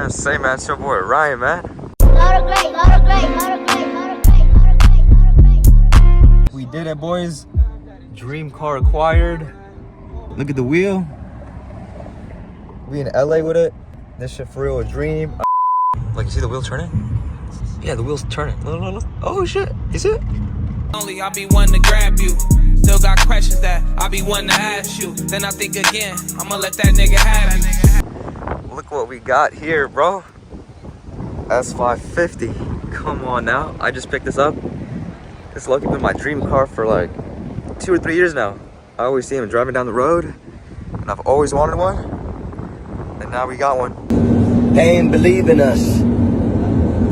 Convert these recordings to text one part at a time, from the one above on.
trying to say, man, it's your boy Ryan, man. We did it, boys. Dream car acquired. Look at the wheel. We in LA with it. This shit for real a dream. Like, you see the wheel turning? Yeah, the wheel's turning. Look, look, look. Oh shit, you see it? Only I'll be one to grab you. Still got questions that I'll be one to ask you. Then I think again, I'ma let that nigga have you. Look what we got here, bro. S550. Come on now. I just picked this up. This has been my dream car for like 2 or 3 years now. I always see him driving down the road, and I've always wanted one. And now we got one. They ain't believe in us.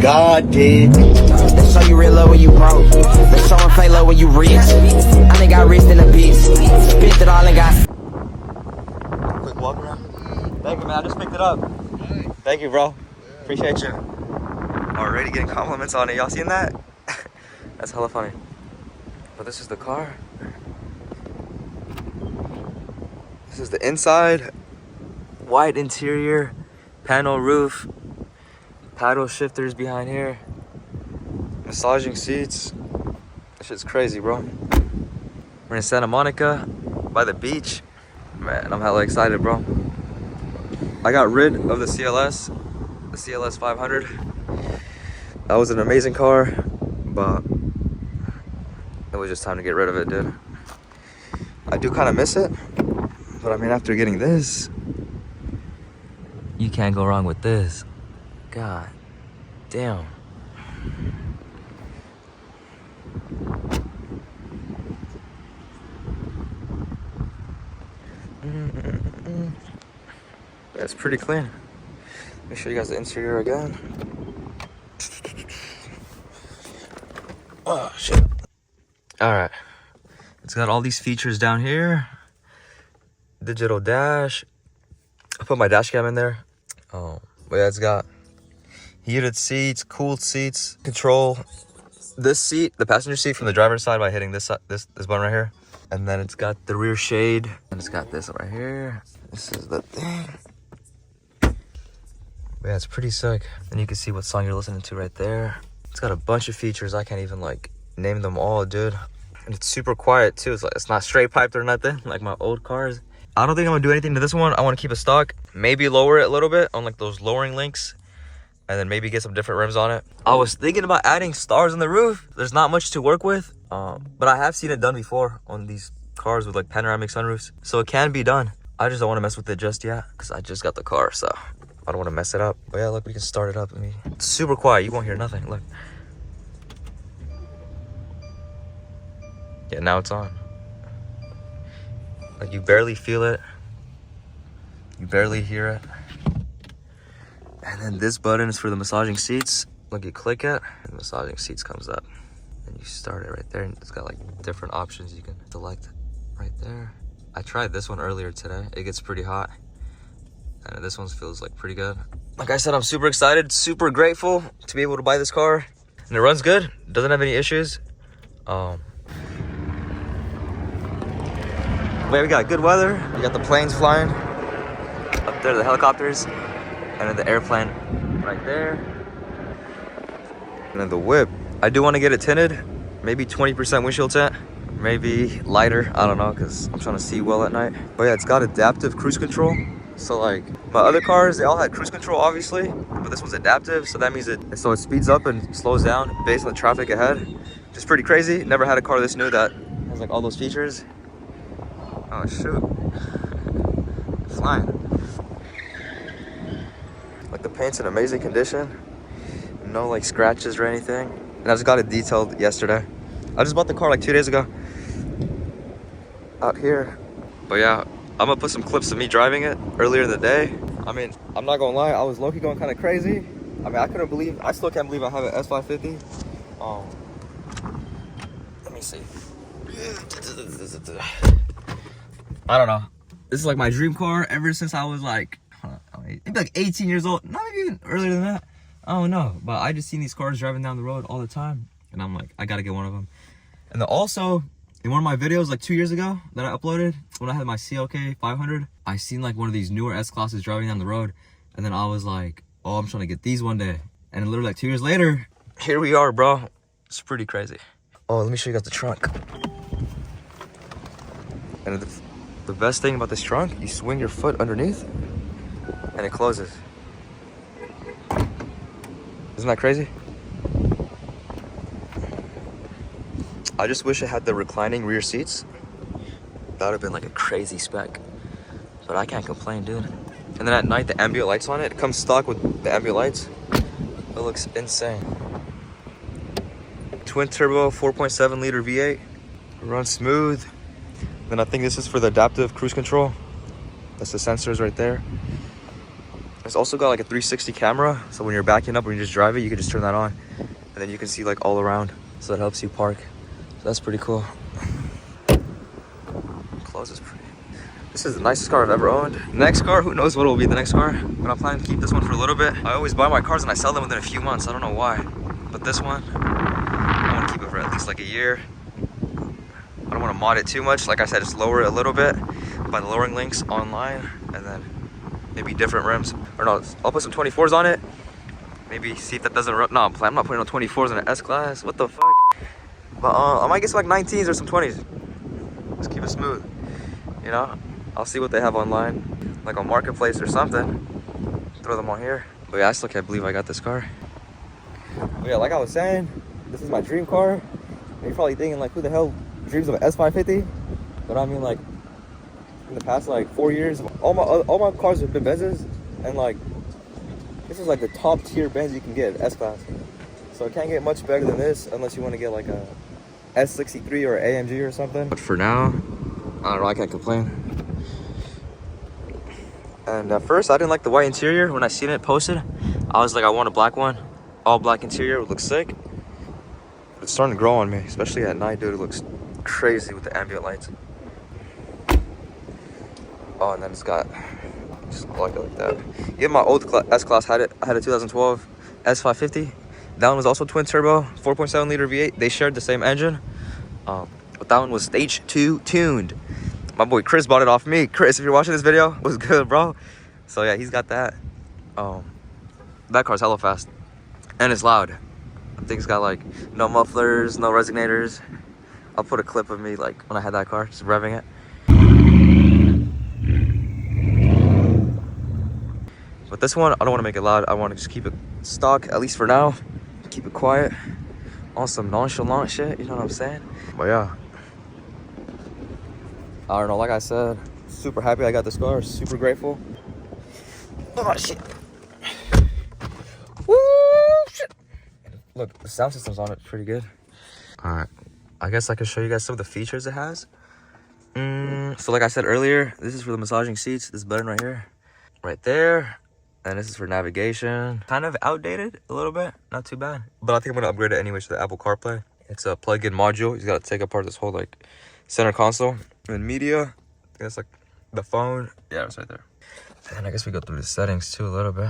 God did. They show you real love when you broke. They show them fake love when you rich. I think I rich in a bitch. Spent it all and got. Quick walk around. Thank you, man. I just picked it up. Thank you, bro. Appreciate you. Already getting compliments on it. Y'all seen that? That's hella funny. But this is the car. This is the inside. White interior. Panel roof. Paddle shifters behind here. Massaging seats. This shit's crazy, bro. We're in Santa Monica by the beach. Man, I'm hella excited, bro. I got rid of the CLS, the CLS 500. That was an amazing car, but it was just time to get rid of it, dude. I do kind of miss it, but I mean, after getting this, you can't go wrong with this. God damn. That's pretty clean. Let me show you guys the interior again. Oh shit. Alright. It's got all these features down here. Digital dash. I put my dash cam in there. But yeah, it's got heated seats, cooled seats, control this seat, the passenger seat from the driver's side by hitting this button right here. And then it's got the rear shade, and it's got this right here. This is the thing. But yeah, it's pretty sick. And you can see what song you're listening to right there. It's got a bunch of features. I can't even like name them all, dude. And it's super quiet too. It's like, it's not straight piped or nothing like my old cars. I don't think I'm gonna do anything to this one. I want to keep it stock. Maybe lower it a little bit on like those lowering links, and then maybe get some different rims on it. I was thinking about adding stars on the roof. There's not much to work with, but I have seen it done before on these cars with like panoramic sunroofs, so it can be done. I just don't want to mess with it just yet because I just got the car, so I don't want to mess it up. But yeah, look, we can start it up. I mean, it's super quiet. You won't hear nothing. Look. Yeah, now it's on. Like, you barely feel it. You barely hear it. And then this button is for the massaging seats. Look, you click it, and the massaging seats comes up. And you start it right there, and it's got like different options you can select right there. I tried this one earlier today. It gets pretty hot. And this one feels like pretty good. Like I said, I'm super excited, super grateful to be able to buy this car. And it runs good, doesn't have any issues. But we got good weather. We got the planes flying up there, the helicopters, and then the airplane right there. And then the whip. I do want to get it tinted, maybe 20% windshield tint, maybe lighter. I don't know, because I'm trying to see well at night. But yeah, it's got adaptive cruise control. So like my other cars, they all had cruise control, obviously, but this one's adaptive. So that means it speeds up and slows down based on the traffic ahead. Which is pretty crazy. Never had a car this new that has like all those features. Oh shoot, flying. Like the paint's in amazing condition. No like scratches or anything. And I just got it detailed yesterday. I just bought the car like 2 days ago. Out here. But yeah, I'm gonna put some clips of me driving it earlier in the day. I mean, I'm not gonna lie, I was low-key going kind of crazy. I mean, I still can't believe I have an S550. Let me see. I don't know. This is like my dream car ever since I was like, maybe like 18 years old. Not even earlier than that. I don't know. But I just seen these cars driving down the road all the time. And I'm like, I gotta get one of them. And then also, in one of my videos like 2 years ago that I uploaded, when I had my CLK 500, I seen like one of these newer S-Classes driving down the road. And then I was like, oh, I'm trying to get these one day. And then literally like 2 years later, here we are, bro. It's pretty crazy. Oh, let me show you guys the trunk. And the best thing about this trunk, you swing your foot underneath and it closes. Isn't that crazy? I just wish it had the reclining rear seats. That would have been like a crazy spec. But I can't complain, dude. And then at night, the ambient lights on it. It comes stock with the ambient lights. It looks insane. Twin turbo, 4.7 liter V8. Runs smooth. Then I think this is for the adaptive cruise control. That's the sensors right there. It's also got like a 360 camera. So when you're backing up, when you just drive it, you can just turn that on. And then you can see like all around. So that helps you park. So that's pretty cool. Closes pretty. This is the nicest car I've ever owned. Next car, who knows what will be the next car. But I'm planning to keep this one for a little bit. I always buy my cars and I sell them within a few months. I don't know why. But this one, I want to keep it for at least like a year. I don't want to mod it too much. Like I said, just lower it a little bit by the lowering links online. And then maybe different rims. Or no, I'll put some 24s on it. Maybe see if that doesn't run. No, I'm not putting on 24s in an S-Class. What the fuck? But I might get some like 19s or some 20s. Just keep it smooth. You know? I'll see what they have online, like on Marketplace or something. Throw them on here. But yeah, I still can't believe I got this car. But yeah, like I was saying, this is my dream car. And you're probably thinking like, who the hell dreams of an S550? But I mean, like, in the past like 4 years, all my cars have been Benzes, and like, this is like the top tier Benz you can get, S-Class. So it can't get much better than this unless you want to get like a S63 or AMG or something. But for now, I don't know, I can't complain. And at first, I didn't like the white interior. When I seen it posted, I was like, I want a black one. All black interior would look sick. But it's starting to grow on me, especially at night, dude. It looks crazy with the ambient lights. Oh, and then it's got, just like it like that. Even my old S-Class had it. I had a 2012 S550. That one was also twin turbo, 4.7 liter V8. They shared the same engine. But that one was stage 2 tuned. My boy Chris bought it off me. Chris, if you're watching this video, it was good, bro. So yeah, he's got that. That car's hella fast. And it's loud. I think it's got like no mufflers, no resonators. I'll put a clip of me like when I had that car, just revving it. But this one, I don't want to make it loud. I want to just keep it stock, at least for now. Keep it quiet. On some nonchalant shit, you know what I'm saying? But yeah. I don't know, like I said, super happy I got this car, super grateful. Oh shit. Woo shit. Look, the sound system's on it pretty good. Alright, I guess I can show you guys some of the features it has. So like I said earlier, this is for the massaging seats, this button right here. Right there. And this is for navigation. Kind of outdated a little bit, not too bad. But I think I'm gonna upgrade it anyway to the Apple CarPlay. It's a plug-in module. You gotta take apart this whole like center console. And media, I think that's like the phone. Yeah, it's right there. And I guess we go through the settings too a little bit.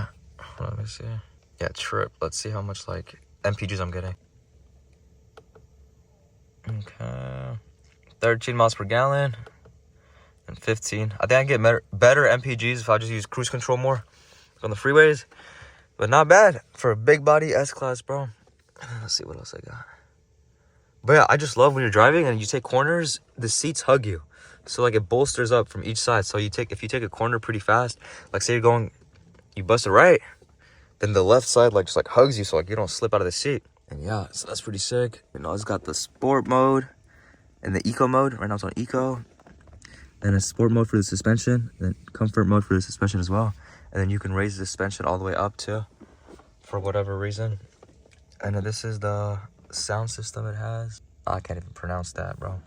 Let me see. Yeah, trip. Let's see how much like MPGs I'm getting. Okay. 13 miles per gallon. And 15. I think I can get better MPGs if I just use cruise control more on the freeways. But not bad for a big body S-Class, bro. Let's see what else I got. But yeah, I just love when you're driving and you take corners, the seats hug you. So like it bolsters up from each side. So if you take a corner pretty fast, like say you bust it right, then the left side like just like hugs you so like you don't slip out of the seat. And yeah, so that's pretty sick. You know, it's got the sport mode and the eco mode. Right now it's on eco. Then a sport mode for the suspension, then comfort mode for the suspension as well. And then you can raise the suspension all the way up too, for whatever reason. And then this is the sound system it has. I can't even pronounce that, bro.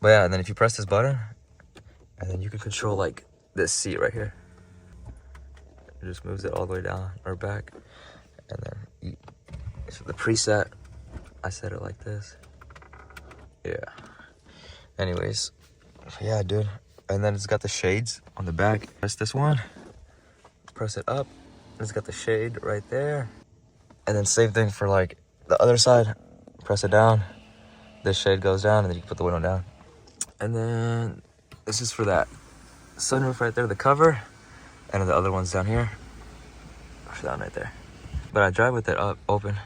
But yeah, and then if you press this button, and then you can control like this seat right here. It just moves it all the way down or back. And then so the preset, I set it like this. Yeah. Anyways, yeah, dude. And then it's got the shades on the back. Press this one, press it up. It's got the shade right there. And then same thing for like the other side. Press it down, this shade goes down, and then you can put the window down. And then this is for that sunroof right there, the cover. And then the other one's down here. down right there. But I drive with it up open.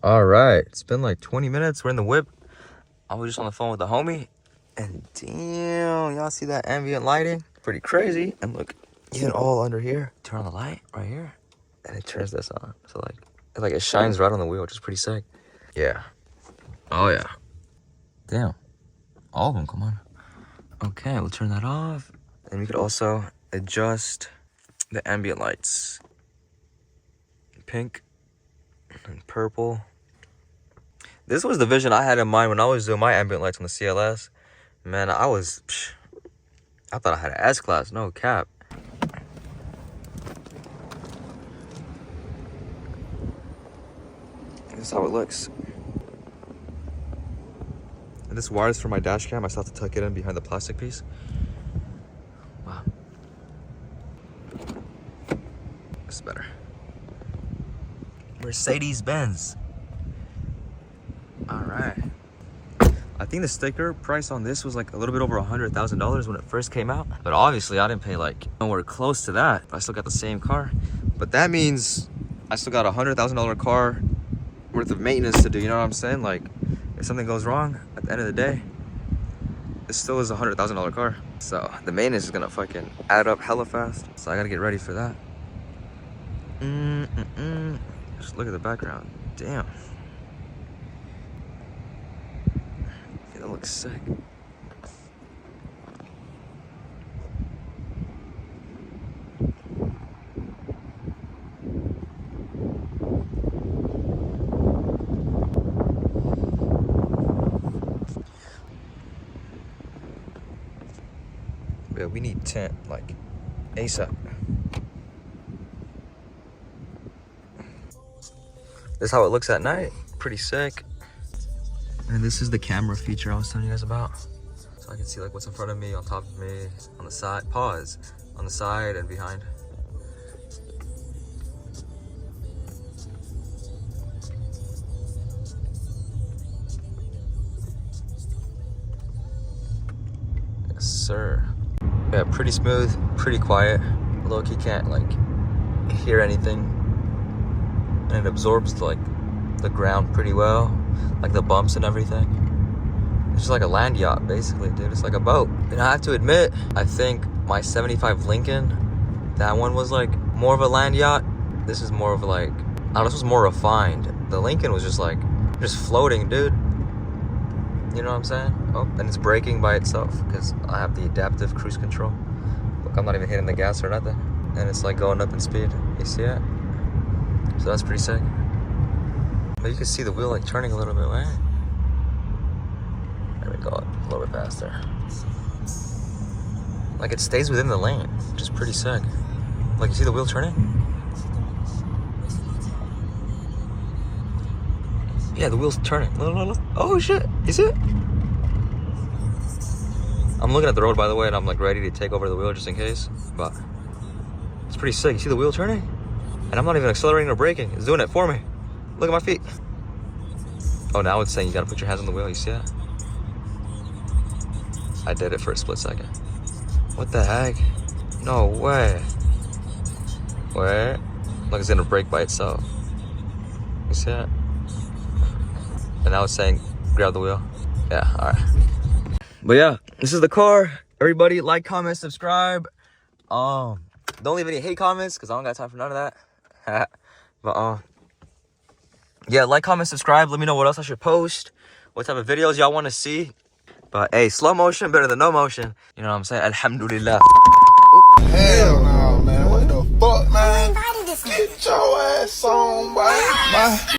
All right, it's been like 20 minutes. We're in the whip. I was just on the phone with the homie, and damn, y'all see that ambient lighting? Pretty crazy. And look, even all under here. Turn on the light right here, and it turns this on. So like it shines right on the wheel, which is pretty sick. Yeah. Oh yeah. Damn. All of them. Come on. Okay, we'll turn that off, and we could also adjust the ambient lights. Pink and purple. This was the vision I had in mind when I was doing my ambient lights on the CLS. Man, I thought I had an S-Class, no cap. This is how it looks. And this wire is for my dash cam. I still have to tuck it in behind the plastic piece. Wow. This is better. Mercedes Benz. All right. I think the sticker price on this was like a little bit over $100,000 when it first came out. But obviously I didn't pay like nowhere close to that. I still got the same car. But that means I still got a $100,000 car worth of maintenance to do. You know what I'm saying? Like if something goes wrong at the end of the day, it still is a $100,000 car. So the maintenance is gonna fucking add up hella fast. So I gotta get ready for that. Just look at the background. Damn. Yeah, that looks sick. Yeah, we need tint, like, ASAP. This is how it looks at night. Pretty sick. And this is the camera feature I was telling you guys about. So I can see like what's in front of me, on top of me, on the side, pause, on the side and behind. Yes, sir. Yeah, pretty smooth, pretty quiet. Low-key can't like hear anything. And it absorbs like the ground pretty well, like the bumps and everything. It's just like a land yacht basically, dude. It's like a boat. And I have to admit, I think my 75 Lincoln, that one was like more of a land yacht. This is more of like, I don't know, this was more refined. The Lincoln was just like, just floating, dude. You know what I'm saying? Oh, and it's braking by itself because I have the adaptive cruise control. Look, I'm not even hitting the gas or nothing. And it's like going up in speed. You see it? So that's pretty sick. But you can see the wheel like turning a little bit, right? There we go, a little bit faster. Like it stays within the lane, which is pretty sick. Like you see the wheel turning? Yeah, the wheel's turning. Look. Oh shit, you see it? I'm looking at the road by the way and I'm like ready to take over the wheel just in case. But it's pretty sick. You see the wheel turning? And I'm not even accelerating or braking. It's doing it for me. Look at my feet. Oh, now it's saying you gotta put your hands on the wheel. You see that? I did it for a split second. What the heck? No way. Wait. Look, it's gonna brake by itself. You see that? And now it's saying grab the wheel. Yeah, alright. But yeah, this is the car. Everybody like, comment, subscribe. Don't leave any hate comments because I don't got time for none of that. But yeah, like, comment, subscribe. Let me know what else I should post, what type of videos y'all want to see. But hey, slow motion better than no motion. You know what I'm saying? Alhamdulillah. Hell no, man. What the fuck, man? Get your ass on, boy.